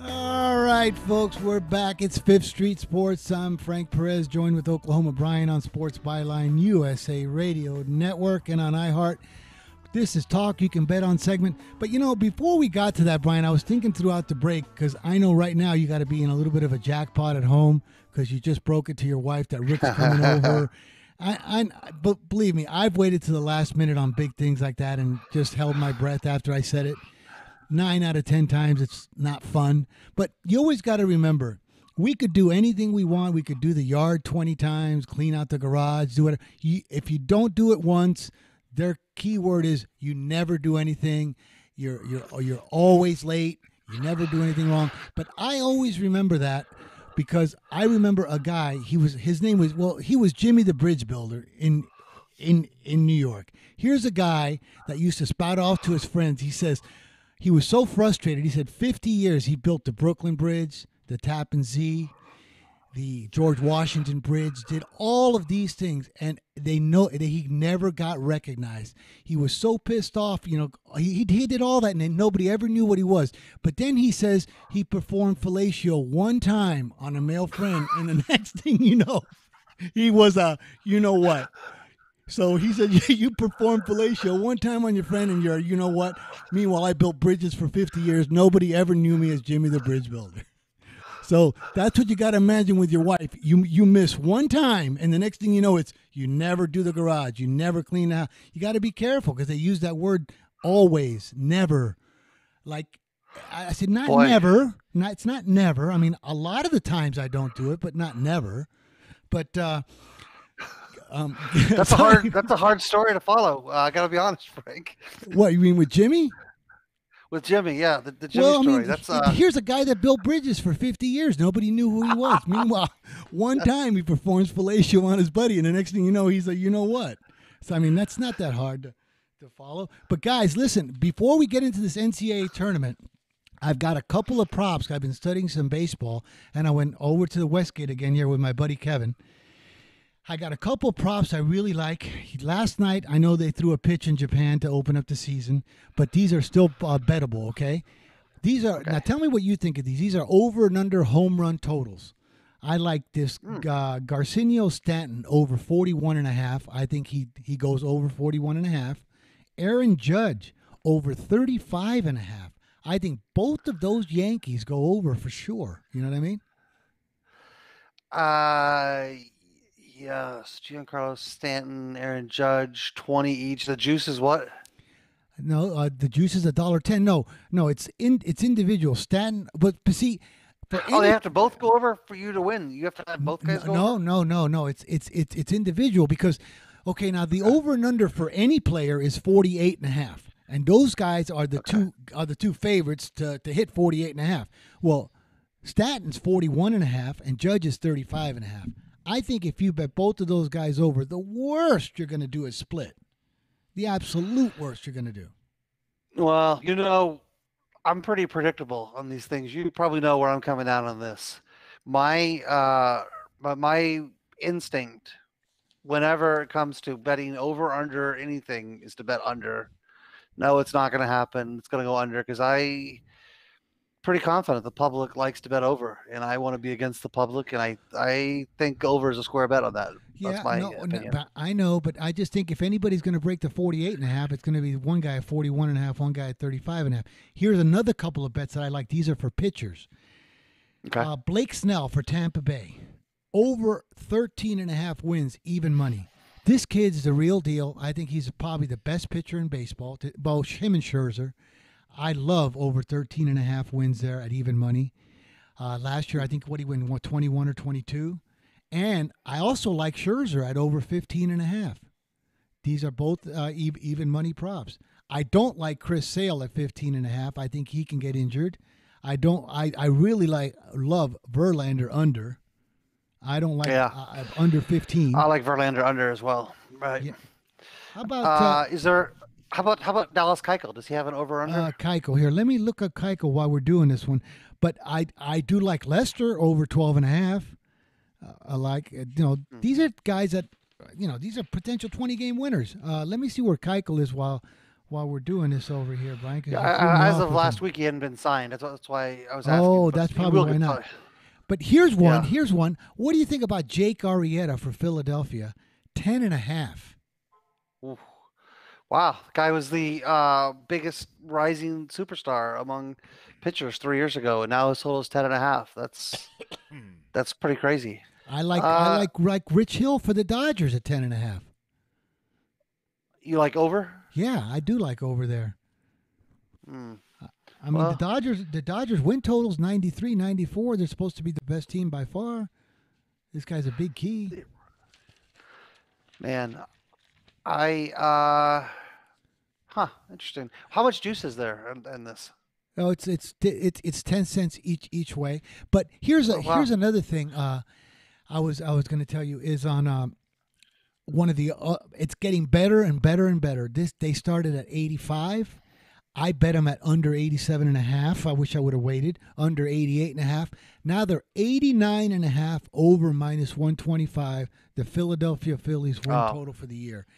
Speaker 3: All right, right, folks, we're back. It's Fifth Street Sports. I'm Frank Perez, joined with Oklahoma Brian on Sports Byline USA Radio Network and on iHeart. This is Talk You Can Bet On segment. But, before we got to that, Brian, I was thinking throughout the break, because I know right now you got to be in a little bit of a jackpot at home because you just broke it to your wife that Rick's coming over. But believe me, I've waited to the last minute on big things like that and just held my breath after I said it. 9 out of 10 times it's not fun. But you always got to remember, we could do anything we want. We could do the yard 20 times, clean out the garage, do whatever. If you don't do it once, their key word is you never do anything. You're always late. You never do anything wrong. But I always remember that because I remember a guy. He was Jimmy the Bridge Builder in New York. Here's a guy that used to spout off to his friends. He says he was so frustrated. He said 50 years he built the Brooklyn Bridge, the Tappan Zee, the George Washington Bridge, did all of these things, and they know that he never got recognized. He was so pissed off, he did all that, and then nobody ever knew what he was. But then he says he performed fellatio one time on a male friend, and the next thing you know, he was a you-know-what. So he said, you performed fellatio one time on your friend, and you're you-know-what. Meanwhile, I built bridges for 50 years. Nobody ever knew me as Jimmy the Bridge Builder. So that's what you got to imagine with your wife. You miss one time, and the next thing you know, it's you never do the garage. You never clean the house. You got to be careful because they use that word always, never. Like I said, never. It's not never. I mean, a lot of the times I don't do it, but not never. But
Speaker 4: that's a hard story to follow. I got to be honest, Frank.
Speaker 3: What you mean with Jimmy?
Speaker 4: With Jimmy, yeah, the Jimmy story. That's
Speaker 3: here's a guy that built bridges for 50 years. Nobody knew who he was. Meanwhile, one time he performs fellatio on his buddy, and the next thing you know, he's like, you know what? So I mean, that's not that hard to follow. But guys, listen, before we get into this NCAA tournament, I've got a couple of props. I've been studying some baseball, and I went over to the Westgate again here with my buddy Kevin. I got a couple of props I really like. Last night, I know they threw a pitch in Japan to open up the season, but these are still bettable, okay? These are Now tell me what you think of these. These are over and under home run totals. I like this Garcinio Stanton over 41.5. I think he goes over 41.5. Aaron Judge over 35.5. I think both of those Yankees go over for sure. You know what I mean?
Speaker 4: Yes, Giancarlo Stanton, Aaron Judge, 20 each. The juice is what?
Speaker 3: No, the juice is $1.10. No, it's individual. Stanton, but see,
Speaker 4: they have to both go over for you to win. You have to have both guys go over.
Speaker 3: No. It's individual because, okay, now the over and under for any player is 48.5, and those guys are the two favorites to hit 48.5. Well, Stanton's 41.5, and Judge is 35.5. I think if you bet both of those guys over, the worst you're going to do is split. The absolute worst you're going to do.
Speaker 4: Well, I'm pretty predictable on these things. You probably know where I'm coming down on this. My instinct, whenever it comes to betting over or under anything, is to bet under. No, it's not going to happen. It's going to go under because I'm pretty confident the public likes to bet over, and I want to be against the public, and I think over is a square bet on that. That's my opinion.
Speaker 3: But I know, but I just think if anybody's going to break the 48.5, it's going to be one guy at 41.5, one guy at 35.5. Here's another couple of bets that I like. These are for pitchers.
Speaker 4: Okay.
Speaker 3: Blake Snell for Tampa Bay, over 13.5 wins, even money. This kid's the real deal. I think he's probably the best pitcher in baseball. Both him and Scherzer. I love over 13.5 wins there at even money. Last year, I think he won 21 or 22. And I also like Scherzer at over 15.5. These are both even money props. I don't like Chris Sale at 15.5. I think he can get injured. I really love Verlander under. I don't like under 15.
Speaker 4: I like Verlander under as well. Right.
Speaker 3: Yeah. How about
Speaker 4: How about Dallas Keuchel? Does he have an over/under?
Speaker 3: Keuchel here. Let me look at Keuchel while we're doing this one. But I do like Lester over 12.5. I like these are guys that these are potential 20-game winners. Let me see where Keuchel is while while we're doing this over here, Brian. 'Cause you
Speaker 4: Yeah,
Speaker 3: threw me
Speaker 4: as
Speaker 3: off
Speaker 4: of
Speaker 3: with
Speaker 4: last
Speaker 3: him.
Speaker 4: week, he hadn't been signed. That's why I was asking.
Speaker 3: Oh,
Speaker 4: but
Speaker 3: that's
Speaker 4: he
Speaker 3: probably
Speaker 4: will
Speaker 3: why
Speaker 4: get
Speaker 3: not.
Speaker 4: signed.
Speaker 3: But here's one.
Speaker 4: Yeah.
Speaker 3: Here's one. What do you think about Jake Arrieta for Philadelphia? 10.5.
Speaker 4: Oof. Wow, the guy was the biggest rising superstar among pitchers 3 years ago, and now his total is 10.5. That's pretty crazy.
Speaker 3: I like Rich Hill for the Dodgers at 10.5.
Speaker 4: You like over?
Speaker 3: Yeah, I do like over there.
Speaker 4: Hmm.
Speaker 3: I mean, the Dodgers win totals 93, 94. They're supposed to be the best team by far. This guy's a big key.
Speaker 4: Man, interesting. How much juice is there in this?
Speaker 3: Oh, it's 10 cents each way. But here's another thing. I was going to tell you is on one of the. It's getting better and better and better. They started at 85. I bet them at under 87.5. I wish I would have waited. Under 88.5. Now they're 89.5 over -125. The Philadelphia Phillies win total for the year.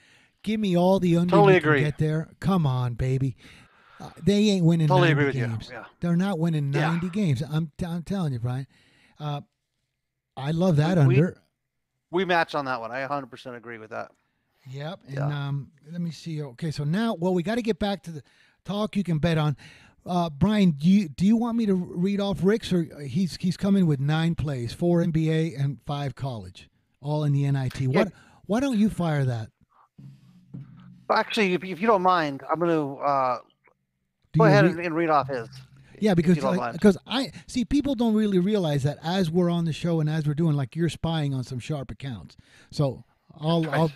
Speaker 3: Give me all the under
Speaker 4: Totally
Speaker 3: you can
Speaker 4: agree.
Speaker 3: get there. Come on, baby. They ain't winning
Speaker 4: Totally
Speaker 3: 90
Speaker 4: agree with
Speaker 3: games.
Speaker 4: you. Yeah.
Speaker 3: They're not winning 90 games. I'm telling you, Brian. I love that under.
Speaker 4: We match on that one. I 100% agree with that.
Speaker 3: Yep. And let me see. Okay, so now, we got to get back to the talk you can bet on. Brian, do you want me to read off Rick's, or he's coming with 9 plays, 4 NBA and 5 college, all in the NIT.
Speaker 4: Yeah.
Speaker 3: Why don't you fire that?
Speaker 4: Actually, if you don't mind, I'm going to go ahead and read off his.
Speaker 3: Yeah,
Speaker 4: if
Speaker 3: because
Speaker 4: you don't mind.
Speaker 3: because I see people don't really realize that as we're on the show and as we're doing, like, you're spying on some sharp accounts. So I'll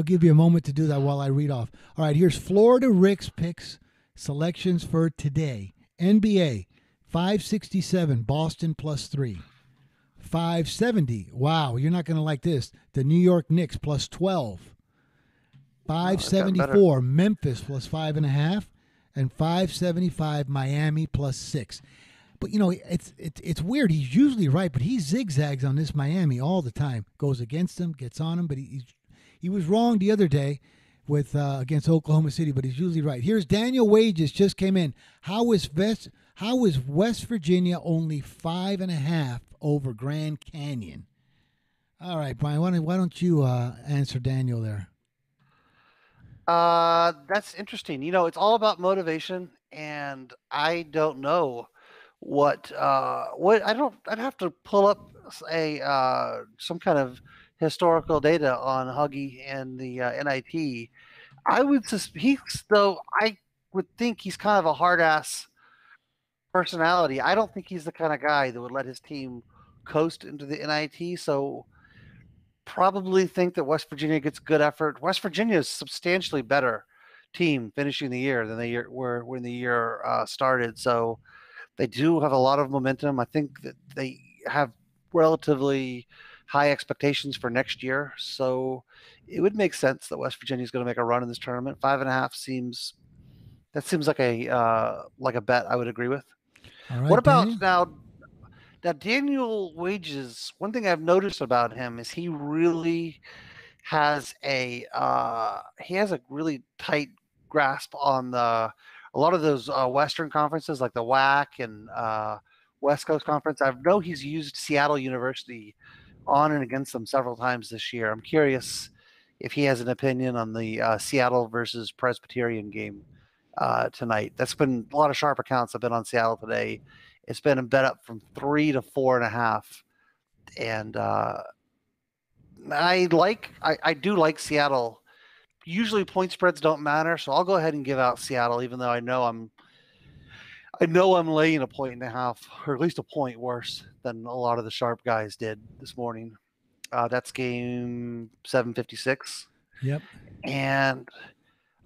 Speaker 3: give you a moment to do that while I read off. All right, here's Florida Rick's picks selections for today. NBA 567 Boston +3. 570. Wow, you're not going to like this. The New York Knicks +12. 574 Memphis +5.5. And 575 Miami +6. But it's weird. He's usually right, but he zigzags on this Miami all the time. Goes against him, gets on him, but he was wrong the other day with against Oklahoma City, but he's usually right. Here's Daniel Wages just came in. How is West Virginia only 5.5 over Grand Canyon? All right, Brian, why don't you answer Daniel there?
Speaker 4: That's interesting. It's all about motivation, and I don't know what I'd have to pull up some kind of historical data on Huggy and the NIT. I would think he's kind of a hard ass personality. I don't think he's the kind of guy that would let his team coast into the NIT. So probably think that West Virginia gets good effort. West Virginia is a substantially better team finishing the year than they were when the year started. So they do have a lot of momentum. I think that they have relatively high expectations for next year. So it would make sense that West Virginia is going to make a run in this tournament. 5.5 seems like a bet I would agree with.
Speaker 3: All right,
Speaker 4: what about
Speaker 3: Daniel?
Speaker 4: Now, Daniel Wages, one thing I've noticed about him is he really has a really tight grasp on a lot of those Western conferences like the WAC and West Coast Conference. I know he's used Seattle University on and against them several times this year. I'm curious if he has an opinion on the Seattle versus Presbyterian game tonight. That's been a lot of sharp accounts have been on Seattle today. It's been bet up from 3 to 4.5, and I do like Seattle. Usually point spreads don't matter, so I'll go ahead and give out Seattle, even though I know I'm laying a 1.5, or at least a point worse than a lot of the sharp guys did this morning. That's game 756.
Speaker 3: Yep.
Speaker 4: And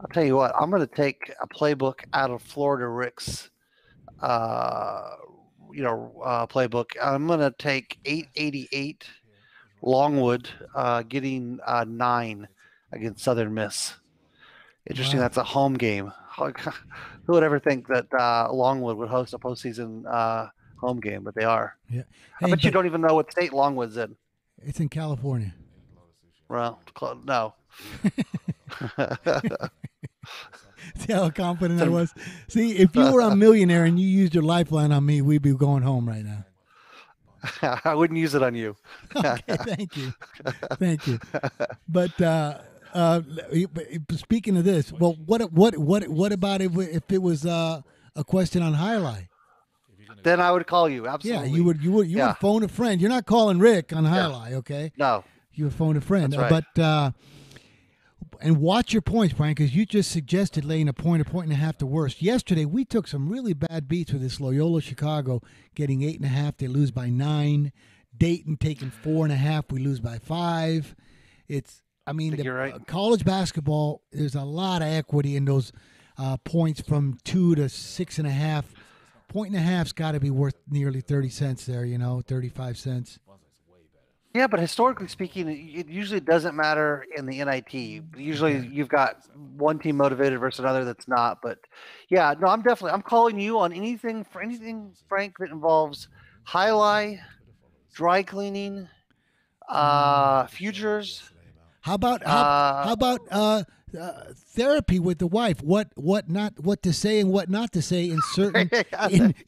Speaker 4: I'll tell you what, I'm going to take a playbook out of Florida Rick's playbook. I'm going to take 888 Longwood getting 9 against Southern Miss. Interesting.
Speaker 3: Wow.
Speaker 4: That's a home game. Who would ever think that Longwood would host a postseason home game, but they are.
Speaker 3: Yeah.
Speaker 4: I bet you don't even know what state Longwood's in.
Speaker 3: It's in California.
Speaker 4: Well, no.
Speaker 3: See how confident I was? See, if you were a millionaire and you used your lifeline on me, we'd be going home right now.
Speaker 4: I wouldn't use it on you.
Speaker 3: Okay, thank you. Thank you. But speaking of this, well, what about if it was a question on Highlight?
Speaker 4: Then I would call you. Absolutely.
Speaker 3: Yeah, you would phone a friend. You're not calling Rick on Highlight, okay?
Speaker 4: No.
Speaker 3: You would phone a friend.
Speaker 4: That's right.
Speaker 3: But and watch your points, Brian, because you just suggested laying a point and a half to worst. Yesterday, we took some really bad beats with this Loyola Chicago getting 8.5. They lose by 9. Dayton taking 4.5. We lose by 5.
Speaker 4: You're right.
Speaker 3: College basketball, there's a lot of equity in those points from 2 to 6.5. Point and a half's got to be worth nearly 30 cents there, 35 cents.
Speaker 4: Yeah, but historically speaking, it usually doesn't matter in the NIT. Usually you've got one team motivated versus another that's not. But yeah, no, I'm calling you on anything, Frank, that involves highlight, dry cleaning, futures.
Speaker 3: How about therapy with the wife? What to say and what not to say in certain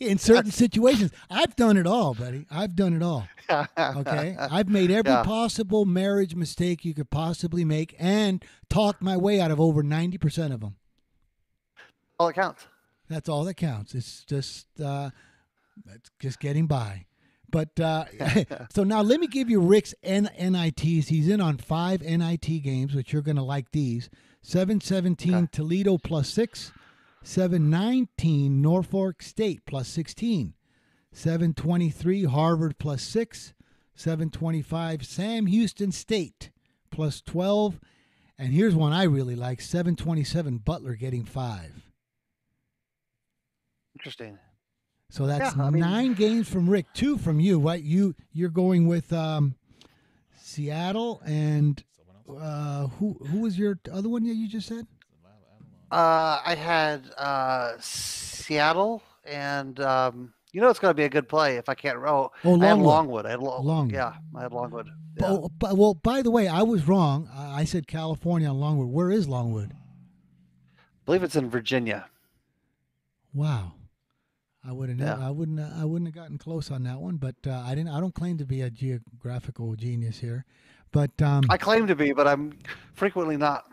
Speaker 3: in certain situations. I've done it all, buddy. I've done it all. Okay, I've made every possible marriage mistake you could possibly make, and talked my way out of over 90% of them.
Speaker 4: All that counts.
Speaker 3: That's all that counts. It's just getting by. But so now let me give you Rick's NITs. He's in on 5 NIT games, which you're going to like these. 7-17 Toledo +6. 7-19 Norfolk State +16. 7-23 Harvard +6. 7-25 Sam Houston State +12. And here's one I really like. 7-27 Butler getting 5.
Speaker 4: Interesting.
Speaker 3: So that's 9 games from Rick, 2 from you. Right? You're going with Seattle, and who was your other one that you just said?
Speaker 4: I had Seattle, and it's going to be a good play if I can't roll.
Speaker 3: Longwood.
Speaker 4: I had Longwood.
Speaker 3: Longwood.
Speaker 4: Yeah, I had Longwood. Yeah.
Speaker 3: Well, by the way, I was wrong. I said California on Longwood. Where is Longwood?
Speaker 4: I believe it's in Virginia.
Speaker 3: Wow. I wouldn't have gotten close on that one, but I don't claim to be a geographical genius here, but
Speaker 4: I claim to be, but I'm frequently not.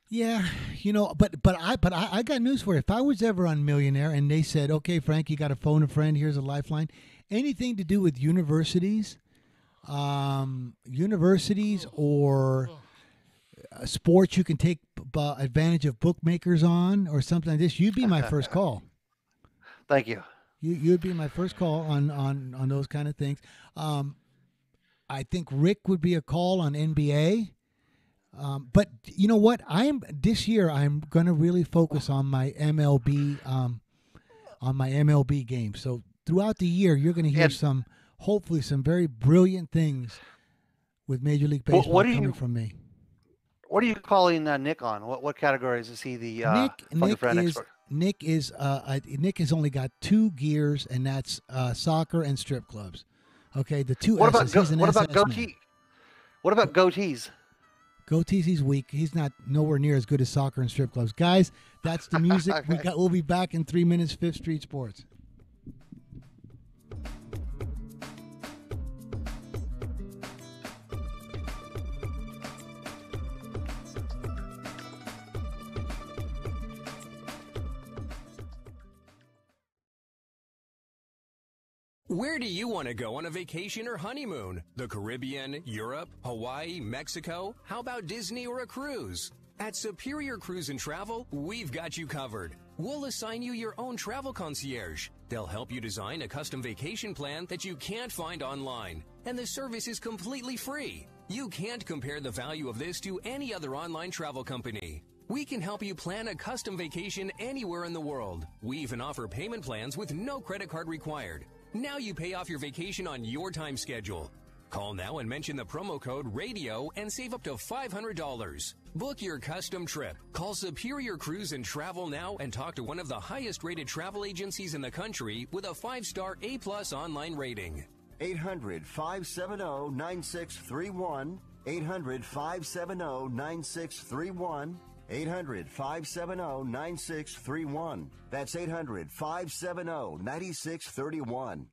Speaker 3: Yeah, but I got news for you. If I was ever on Millionaire and they said, "Okay, Frank, you got to phone a friend. Here's a lifeline," anything to do with universities or sports, you can take advantage of bookmakers on or something like this. You'd be my first call.
Speaker 4: Thank you.
Speaker 3: You'd be my first call on those kind of things. I think Rick would be a call on NBA. But you know what? This year I'm going to really focus on my MLB games. So throughout the year, you're going to hear hopefully some very brilliant things with Major League Baseball coming from me.
Speaker 4: What are you calling Nick on? What categories is he the expert?
Speaker 3: Nick is only got 2 gears, and that's soccer and strip clubs. Okay, the 2 S's. He's an
Speaker 4: what about
Speaker 3: SS
Speaker 4: goatee?
Speaker 3: man.
Speaker 4: What about goatees?
Speaker 3: Goatees, he's weak. He's not nowhere near as good as soccer and strip clubs. Guys, that's the music. We'll be back in 3 minutes. 5th Street Sports.
Speaker 17: Where do you want to go on a vacation or honeymoon? The Caribbean, Europe, Hawaii, Mexico? How about Disney or a cruise? At Superior Cruise and Travel, we've got you covered. We'll assign you your own travel concierge. They'll help you design a custom vacation plan that you can't find online. And the service is completely free. You can't compare the value of this to any other online travel company. We can help you plan a custom vacation anywhere in the world. We even offer payment plans with no credit card required. Now you pay off your vacation on your time schedule. Call now and mention the promo code RADIO and save up to $500. Book your custom trip. Call Superior Cruise and Travel now and talk to one of the highest rated travel agencies in the country with a 5-star A+ online rating.
Speaker 2: 800-570-9631. 800-570-9631. 800-570-9631. That's 800-570-9631.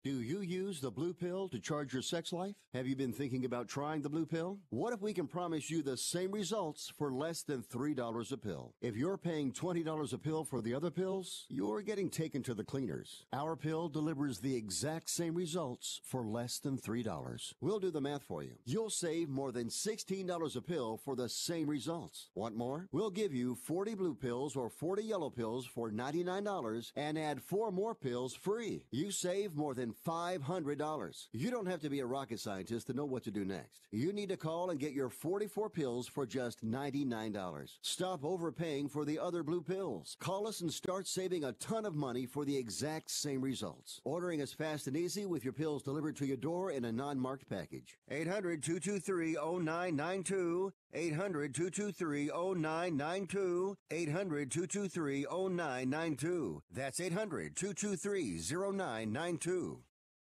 Speaker 2: Do you use the blue pill to charge your sex life? Have you been thinking about trying the blue pill? What if we can promise you the same results for less than $3 a pill? If you're paying $20 a pill for the other pills, you're getting taken to the cleaners. Our pill delivers the exact same results for less than $3. We'll do the math for you. You'll save more than $16 a pill for the same results. Want more? We'll give you 40 blue pills or 40 yellow pills for $99 and add 4 more pills free. You save more than $500. You don't have to be a rocket scientist to know what to do next. You need to call and get your 44 pills for just $99. Stop overpaying for the other blue pills. Call us and start saving a ton of money for the exact same results. Ordering is fast and easy with your pills delivered to your door in a non-marked package. 800-223-0992. 800-223-0992. 800-223-0992. That's 800-223-0992.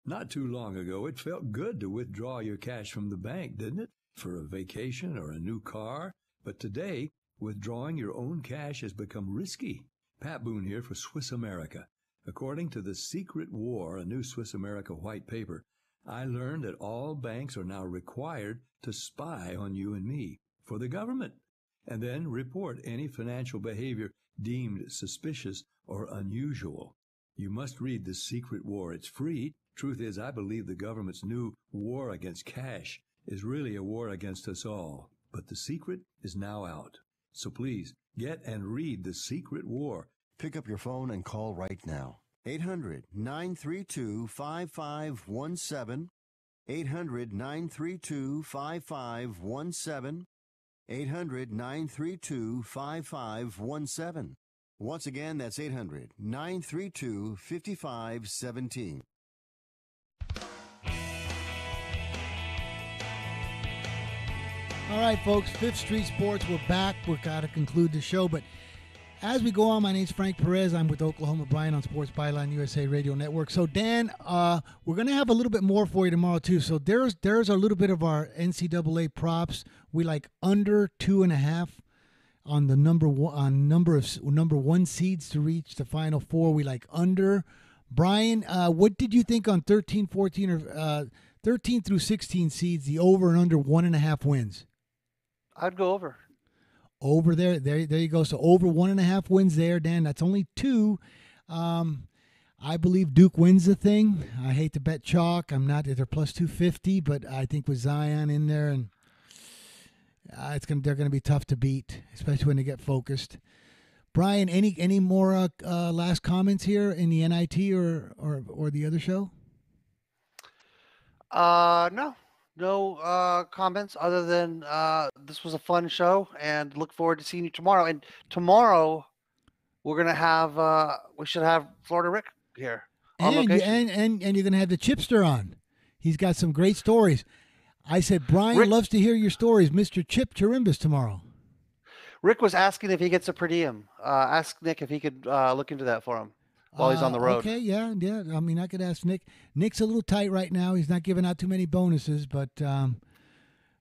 Speaker 18: Not too long ago, it felt good to withdraw your cash from the bank, didn't it? For a vacation or a new car. But today, withdrawing your own cash has become risky. Pat Boone here for Swiss America. According to The Secret War, a new Swiss America white paper, I learned that all banks are now required to spy on you and me for the government, and then report any financial behavior deemed suspicious or unusual. You must read The Secret War. It's free. Truth is, I believe the government's new war against cash is really a war against us all. But the secret is now out. So please, get and read The Secret War.
Speaker 2: Pick up your phone and call right now. 800-932-5517. 800-932-5517. 800-932-5517. Once again, that's 800-932-5517.
Speaker 3: All right, folks, Fifth Street Sports, we're back. We've got to conclude the show, but as we go on, my name's Frank Perez. I'm with Oklahoma Brian on Sports Byline USA Radio Network. So, Dan, we're going to have a little bit more for you tomorrow, too. So there's a little bit of our NCAA props. We like under 2.5 on the number one seeds to reach the Final Four. We like under. Brian, what did you think on 13, 14, or 13 through 16 seeds, the over and under 1.5 wins?
Speaker 4: I'd go over.
Speaker 3: Over there you go. So over 1.5 wins there, Dan. That's only 2. I believe Duke wins the thing. I hate to bet chalk. I'm not. They're plus 250, but I think with Zion in there, and they're gonna be tough to beat, especially when they get focused. Brian, any more last comments here in the NIT or the other show?
Speaker 4: No comments other than this was a fun show, and look forward to seeing you tomorrow. And tomorrow we're gonna have we should have Florida Rick here on location.
Speaker 3: And you're gonna have the Chipster on. He's got some great stories. I said Brian loves to hear your stories. Mr. Chip Chirimbus tomorrow.
Speaker 4: Rick was asking if he gets a per diem. Ask Nick if he could look into that for him while he's on the road.
Speaker 3: Okay, yeah. I mean, I could ask Nick. Nick's a little tight right now. He's not giving out too many bonuses, but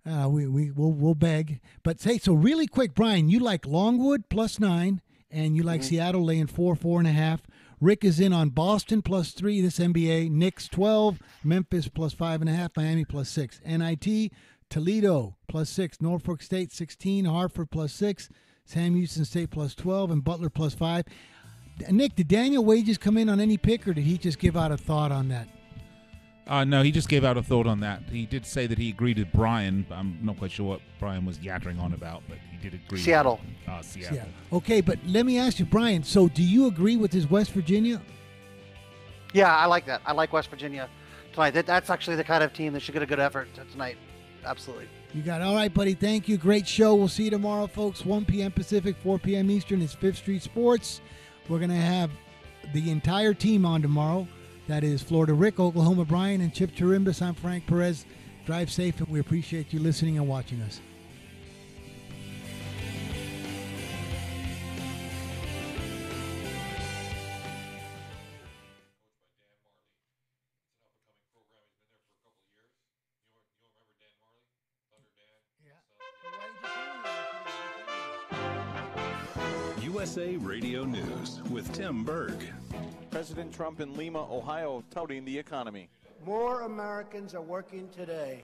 Speaker 3: we'll beg. But so really quick, Brian, you like Longwood plus 9, and you like Seattle laying 4.5. Rick is in on Boston plus 3. This NBA. Knicks 12. Memphis plus 5.5. Miami plus 6. NIT. Toledo plus 6. Norfolk State 16. Hartford plus 6. Sam Houston State plus 12. And Butler plus 5. Nick, did Daniel Wages come in on any pick, or did he just give out a thought on that?
Speaker 10: No, he just gave out a thought on that. He did say that he agreed with Brian. I'm not quite sure what Brian was yattering on about, but he did agree.
Speaker 4: Seattle.
Speaker 10: Seattle.
Speaker 3: Okay, but let me ask you, Brian, so do you agree with his West Virginia?
Speaker 4: Yeah, I like that. I like West Virginia tonight. That's actually the kind of team that should get a good effort tonight. Absolutely.
Speaker 3: You got it. All right, buddy. Thank you. Great show. We'll see you tomorrow, folks. 1 p.m. Pacific, 4 p.m. Eastern. It's Fifth Street Sports. We're going to have the entire team on tomorrow. That is Florida Rick, Oklahoma Brian, and Chip Chirimbus. I'm Frank Perez. Drive safe, and we appreciate you listening and watching us.
Speaker 19: Yeah.
Speaker 9: USA Radio News with Tim Berg.
Speaker 19: President Trump in Lima, Ohio, touting the economy.
Speaker 20: More Americans are working today